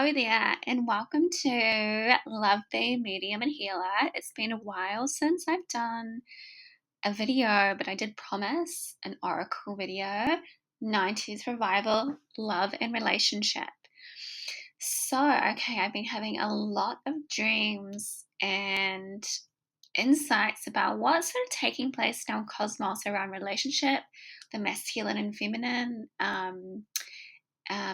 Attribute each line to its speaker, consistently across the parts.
Speaker 1: Hello there, and welcome to Love the Medium and Healer. It's been a while since I've done a video, but I did promise an oracle video, 90s revival, love and relationship. So, okay, I've been having a lot of dreams and insights about what's sort of taking place now in cosmos around relationship, the masculine and feminine,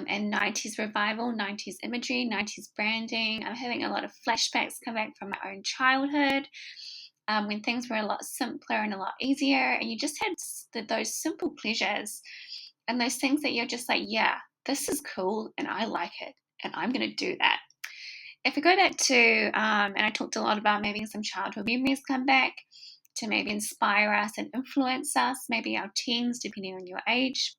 Speaker 1: and 90s revival, 90s imagery, 90s branding. I'm having a lot of flashbacks come back from my own childhood, when things were a lot simpler and a lot easier, and you just had those simple pleasures and those things that you're just like, yeah, this is cool and I like it and I'm going to do that. If we go back to, and I talked a lot about maybe some childhood memories come back to maybe inspire us and influence us, maybe our teens, depending on your age,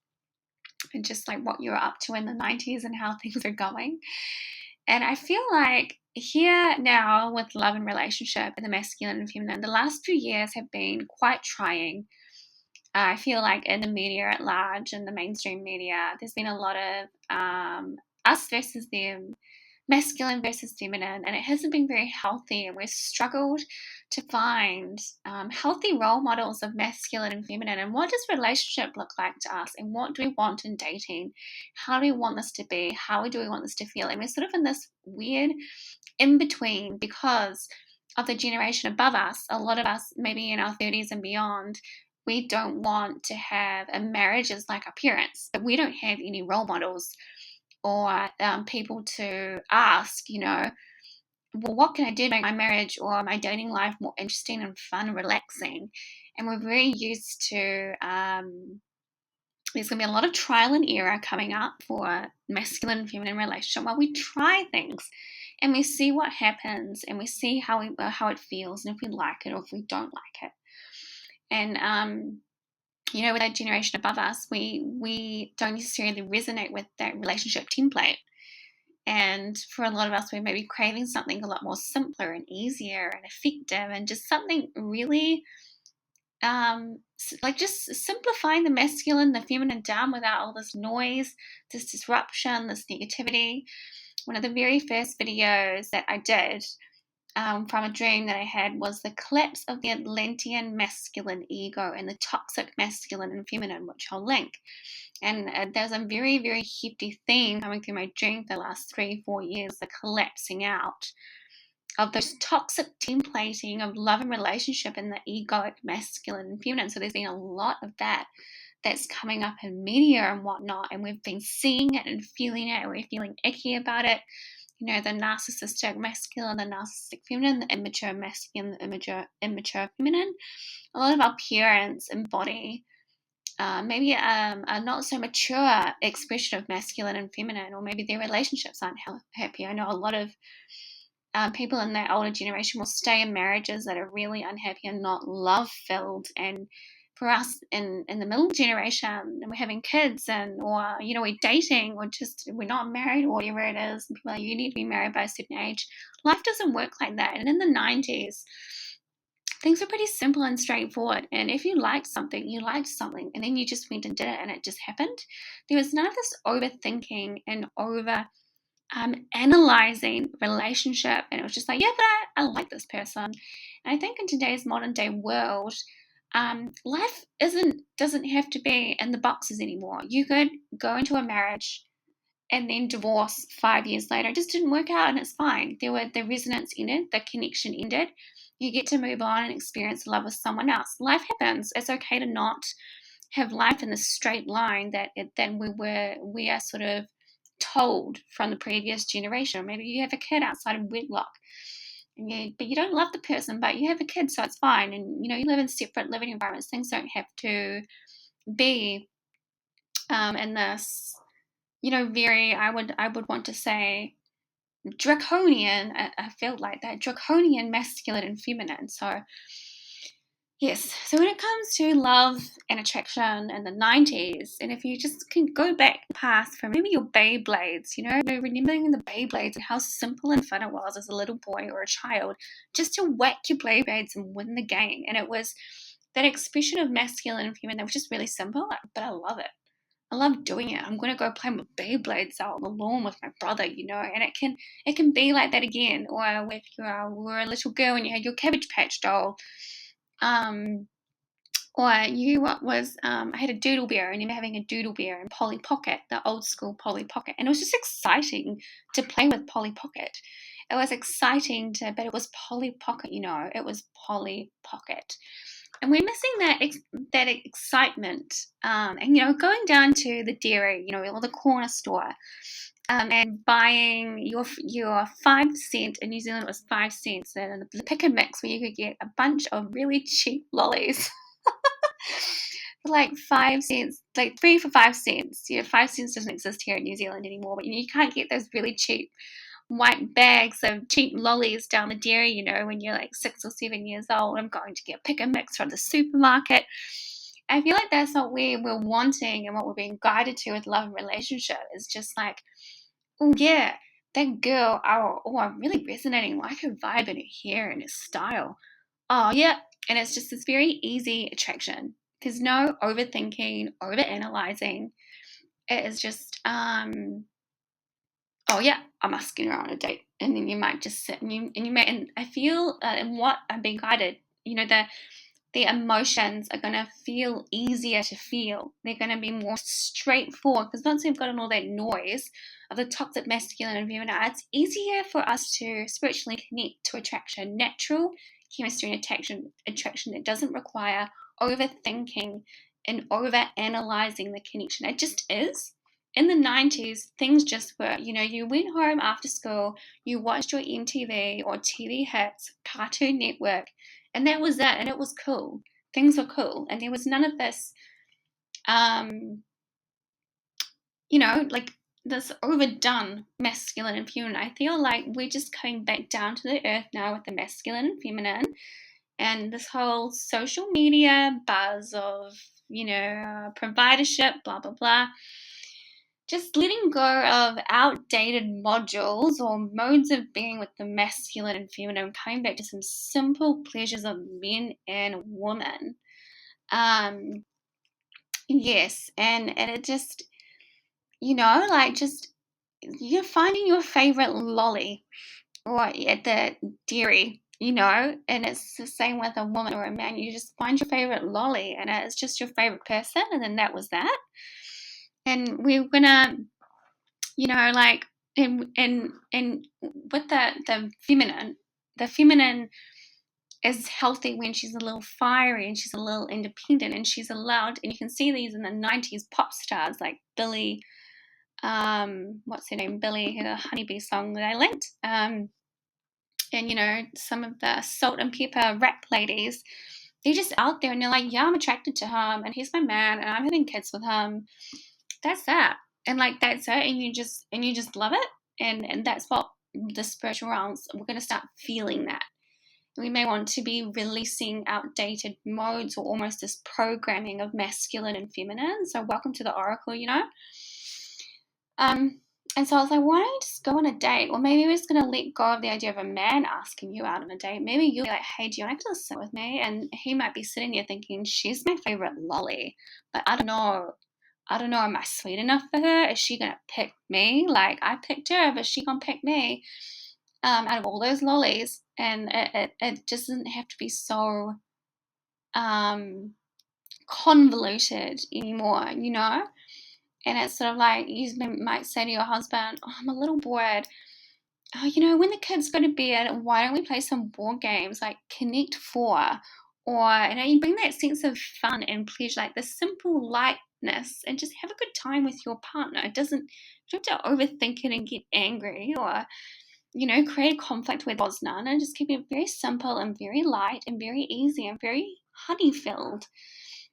Speaker 1: and just like what you're up to in the 90s and how things are going. And I feel like here now with love and relationship and the masculine and feminine, the last few years have been quite trying. I feel like in the media at large, in the mainstream media, there's been a lot of us versus them, masculine versus feminine, and it hasn't been very healthy, and we've struggled to find healthy role models of masculine and feminine, and what does relationship look like to us, and what do we want in dating, how do we want this to be, how do we want this to feel, and we're sort of in this weird in between because of the generation above us. A lot of us, maybe in our 30s and beyond, we don't want to have a marriage as like our parents, but we don't have any role models or people to ask, well, what can I do to make my marriage or my dating life more interesting and fun and relaxing? And we're very used to, there's going to be a lot of trial and error coming up for masculine and feminine relationship while we try things and we see what happens and we see how it feels and if we like it or if we don't like it. And with that generation above us, we don't necessarily resonate with that relationship template. And for a lot of us, we may be craving something a lot more simpler and easier and effective and just something really like just simplifying the masculine, the feminine down without all this noise, this disruption, this negativity. One of the very first videos that I did from a dream that I had was the collapse of the Atlantean masculine ego and the toxic masculine and feminine, which I'll link. And there's a very, very hefty theme coming through my dream for the last 3-4 years, the collapsing out of those toxic templating of love and relationship and the egoic masculine and feminine. So there's been a lot of that's coming up in media and whatnot, and we've been seeing it and feeling it, and we're feeling icky about it. The narcissistic masculine, the narcissistic feminine, the immature masculine, the immature feminine. A lot of our parents embody maybe a not so mature expression of masculine and feminine, or maybe their relationships aren't happy. I know a lot of people in that older generation will stay in marriages that are really unhappy and not love-filled. And for us in the middle generation, and we're having kids or we're dating or just we're not married or whatever it is, and people are like, you need to be married by a certain age. Life doesn't work like that. And in the 90s, things were pretty simple and straightforward. And if you liked something, you liked something, and then you just went and did it and it just happened. There was none of this overthinking and over analyzing relationship, and it was just like, yeah, but I like this person. And I think in today's modern day world, life doesn't have to be in the boxes anymore. You could go into a marriage and then divorce 5 years later. It just didn't work out, and it's fine. The resonance ended, the connection ended. You get to move on and experience love with someone else. Life happens. It's okay to not have life in this straight line that we are sort of told from the previous generation. Or maybe you have a kid outside of wedlock, but you don't love the person, but you have a kid, so it's fine. And you live in separate living environments. Things don't have to be in this, very, I would want to say, draconian. I felt like that draconian masculine and feminine. So yes, so when it comes to love and attraction in the 90s, and if you just can go back past from maybe your Beyblades, remembering the Beyblades and how simple and fun it was as a little boy or a child just to whack your Beyblades and win the game. And it was that expression of masculine and feminine that was just really simple, but I love it. I love doing it. I'm gonna go play with Beyblades out on the lawn with my brother, and it can be like that again. Or if you were a little girl and you had your Cabbage Patch doll, um, or I had a Doodle Bear. I remember having a Doodle Bear and Polly Pocket, the old school Polly Pocket, and it was just exciting to play with Polly Pocket. It was exciting but it was Polly Pocket, it was Polly Pocket. And we're missing that excitement. And going down to the dairy, or the corner store, and buying your 5 cent, in New Zealand it was 5 cents, and the pick and mix where you could get a bunch of really cheap lollies for like 5 cents, like 3 for 5 cents. 5 cents doesn't exist here in New Zealand anymore, but you can't get those really cheap white bags of cheap lollies down the dairy, when you're like 6 or 7 years old. I'm going to get pick and mix from the supermarket. I feel like that's what we're wanting, and what we're being guided to with love and relationship is just like, oh yeah, that girl, I'm really resonating, like her vibe and her hair and her style. Oh yeah, and it's just this very easy attraction. There's no overthinking, overanalyzing. It is just, oh yeah, I'm asking her on a date, and then you might just sit and I feel, and what I'm being guided, the emotions are going to feel easier to feel. They're going to be more straightforward, because once we've gotten all that noise of the toxic masculine and feminine, it's easier for us to spiritually connect to attraction, natural chemistry and attraction that doesn't require overthinking and over analyzing the connection. It just is. In the 90s, things just were, you went home after school, you watched your MTV or TV hits, Cartoon Network, and that was it, and it was cool. Things were cool, and there was none of this, like this overdone masculine and feminine. I feel like we're just coming back down to the earth now with the masculine and feminine, and this whole social media buzz of, providership, blah, blah, blah. Just letting go of outdated modules or modes of being with the masculine and feminine, coming back to some simple pleasures of men and women. Yes, and it just, just you're finding your favorite lolly or at the dairy, and it's the same with a woman or a man. You just find your favorite lolly, and it's just your favorite person, and then that was that. And we're gonna, like, and with the feminine is healthy when she's a little fiery and she's a little independent and she's allowed. And you can see these in the 90s pop stars like Billy, what's her name? Billy, the Honeybee song that I linked. And some of the Salt and Pepper rap ladies, they're just out there and they're like, yeah, I'm attracted to him and he's my man and I'm having kids with him. That's that. And like that's it, and you just love it. And that's what the spiritual realms, we're gonna start feeling that. We may want to be releasing outdated modes or almost this programming of masculine and feminine. So welcome to the Oracle, And so I was like, why don't you just go on a date? Or maybe we're just going to let go of the idea of a man asking you out on a date. Maybe you'll be like, hey, do you want to sit with me? And he might be sitting there thinking, she's my favorite lolly. But I don't know. Am I sweet enough for her? Is she going to pick me? Like, I picked her, but she going to pick me out of all those lollies. And it just doesn't have to be so convoluted anymore, And it's sort of like you might say to your husband, oh, I'm a little bored. Oh, when the kids go to bed, why don't we play some board games like Connect 4? Or, you bring that sense of fun and pleasure, like the simple lightness, and just have a good time with your partner. You don't have to overthink it and get angry or, create a conflict with Bosnan, and just keep it very simple and very light and very easy and very honey filled.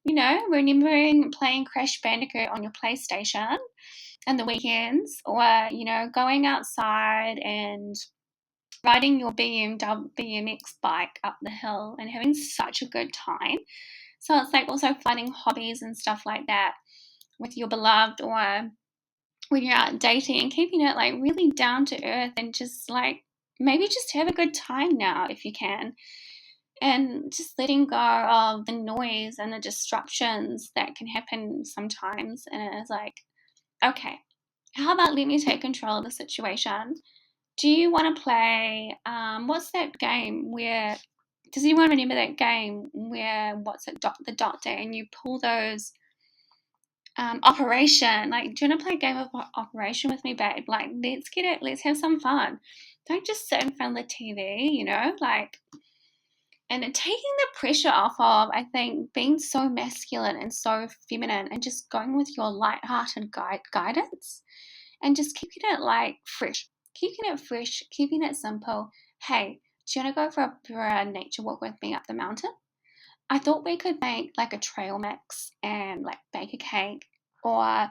Speaker 1: Remembering playing Crash Bandicoot on your PlayStation and the weekends, or, going outside and riding your BMX bike up the hill and having such a good time. So it's like also finding hobbies and stuff like that with your beloved, or when you're out dating, and keeping it like really down to earth and just like maybe just have a good time now if you can. and just letting go of the noise and the disruptions that can happen sometimes. And it's like, okay, how about let me take control of the situation? Do you want to play, what's that game where, does anyone remember that game where, what's it, the dot day, and you pull those, Operation, like, do you want to play a game of Operation with me, babe? Like, let's get it, let's have some fun. Don't just sit in front of the TV, like, and taking the pressure off of, I think, being so masculine and so feminine, and just going with your light-hearted guidance, and just keeping it like fresh, keeping it simple. Hey, do you want to go for a nature walk with me up the mountain? I thought we could make like a trail mix and like bake a cake, or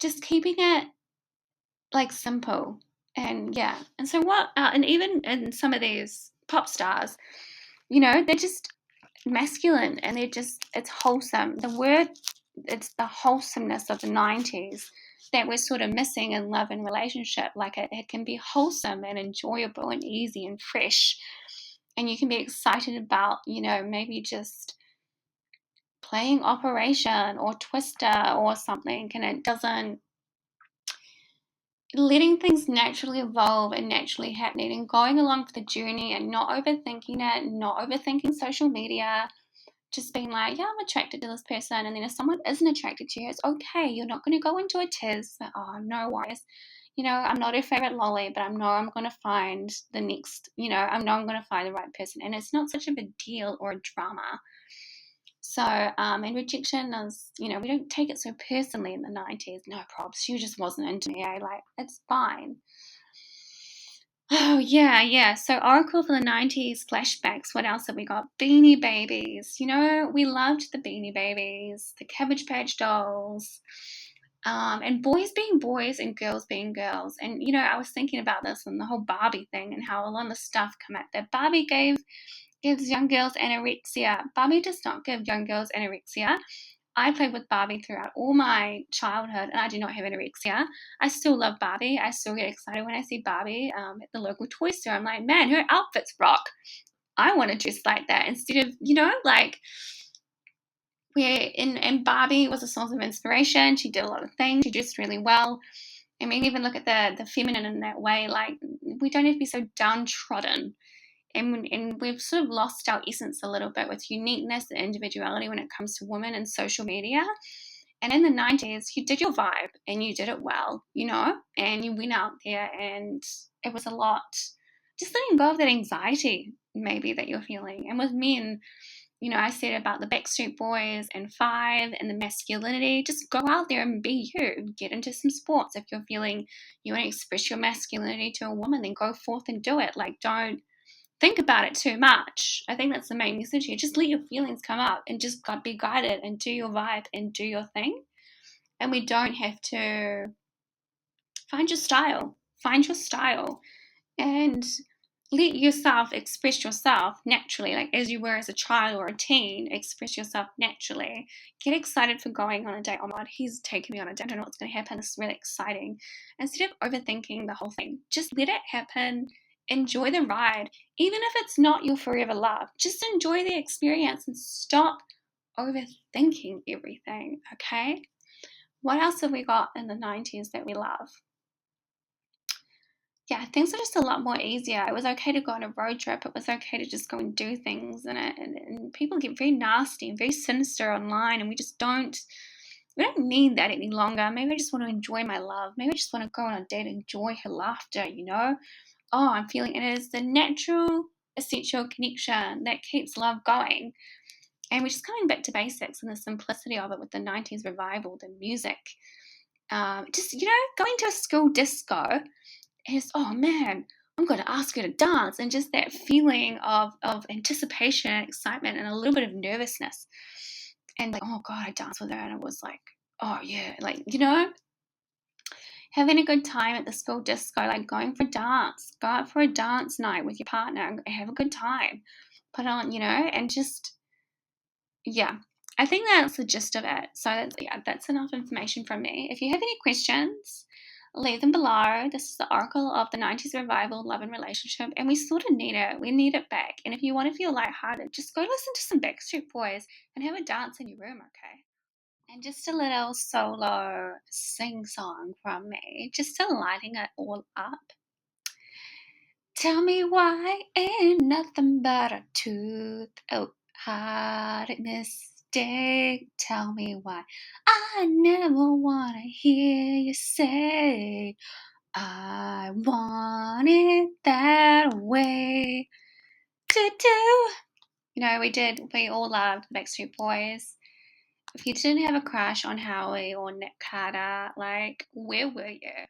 Speaker 1: just keeping it like simple. And yeah, and so what, and even in some of these pop stars, they're just masculine, and it's wholesome. It's the wholesomeness of the 90s that we're sort of missing in love and relationship. Like, it can be wholesome and enjoyable and easy and fresh, and you can be excited about, maybe just playing Operation or Twister or something, and it doesn't, letting things naturally evolve and naturally happening, and going along for the journey, and not overthinking social media, just being like, yeah, I'm attracted to this person. And then if someone isn't attracted to you, it's okay. You're not going to go into a tiz. Like, oh, no worries. I'm not her favorite lolly, but I know I'm going to find the next, I know I'm going to find the right person. And it's not such a big deal or a drama. So, and rejection is, we don't take it so personally in the 90s. No probs. She just wasn't into me. Like, it's fine. Oh, yeah. So Oracle for the 90s, flashbacks. What else have we got? Beanie Babies. We loved the Beanie Babies, the Cabbage Patch Dolls, and boys being boys and girls being girls. And, I was thinking about this and the whole Barbie thing, and how a lot of the stuff come out that Barbie gives young girls anorexia. Barbie does not give young girls anorexia. I played with Barbie throughout all my childhood, and I do not have anorexia. I still love Barbie. I still get excited when I see Barbie at the local toy store. I'm like, man, her outfits rock. I want to dress like that, instead of, like, where in Barbie was a source of inspiration. She did a lot of things. She dressed really well. I mean, even look at the feminine in that way. Like, we don't have to be so downtrodden. And we've sort of lost our essence a little bit with uniqueness and individuality when it comes to women and social media. And in the 90s, you did your vibe, and you did it well, and you went out there, and it was a lot. Just letting go of that anxiety, maybe, that you're feeling. And with men, I said about the Backstreet Boys and Five and the masculinity. Just go out there and be you. Get into some sports. If you're feeling you want to express your masculinity to a woman, then go forth and do it. Like, don't think about it too much. I think that's the main message here. Just let your feelings come up, and just be guided, and do your vibe and do your thing. And we don't have to find your style. Find your style, and let yourself express yourself naturally, like as you were as a child or a teen. Express yourself naturally. Get excited for going on a date. Oh my god, he's taking me on a date. I don't know what's going to happen. This is really exciting. Instead of overthinking the whole thing, just let it happen. Enjoy the ride. Even if it's not your forever love, just enjoy the experience and stop overthinking everything, okay? What else have we got in the 90s that we love? Yeah, things are just a lot more easier. It was okay to go on a road trip. It was okay to just go and do things. And people get very nasty and very sinister online, and we don't need that any longer. Maybe I just want to enjoy my love. Maybe I just want to go on a date and enjoy her laughter, Oh, I'm feeling it is the natural, essential connection that keeps love going. And we're just coming back to basics and the simplicity of it with the 90s revival, the music. Just, going to a school disco is, oh man, I'm going to ask her to dance. And just that feeling of anticipation and excitement and a little bit of nervousness. And like, oh God, I danced with her. And it was like, oh yeah, like, having a good time at the school disco, like going for a dance, go out for a dance night with your partner and have a good time. Put on, and just, yeah. I think that's the gist of it. So that's enough information from me. If you have any questions, leave them below. This is the Oracle of the 90s Revival, Love and Relationship, and we sort of need it. We need it back. And if you want to feel lighthearted, just go listen to some Backstreet Boys and have a dance in your room, okay? And just a little solo sing song from me, just to lighting it all up. Tell me why ain't nothing but a tooth. Oh, hearted mistake. Tell me why I never wanna hear you say I want it that way. You know, we all loved the Backstreet Boys. If you didn't have a crush on Howie or Nick Carter, like, where were you?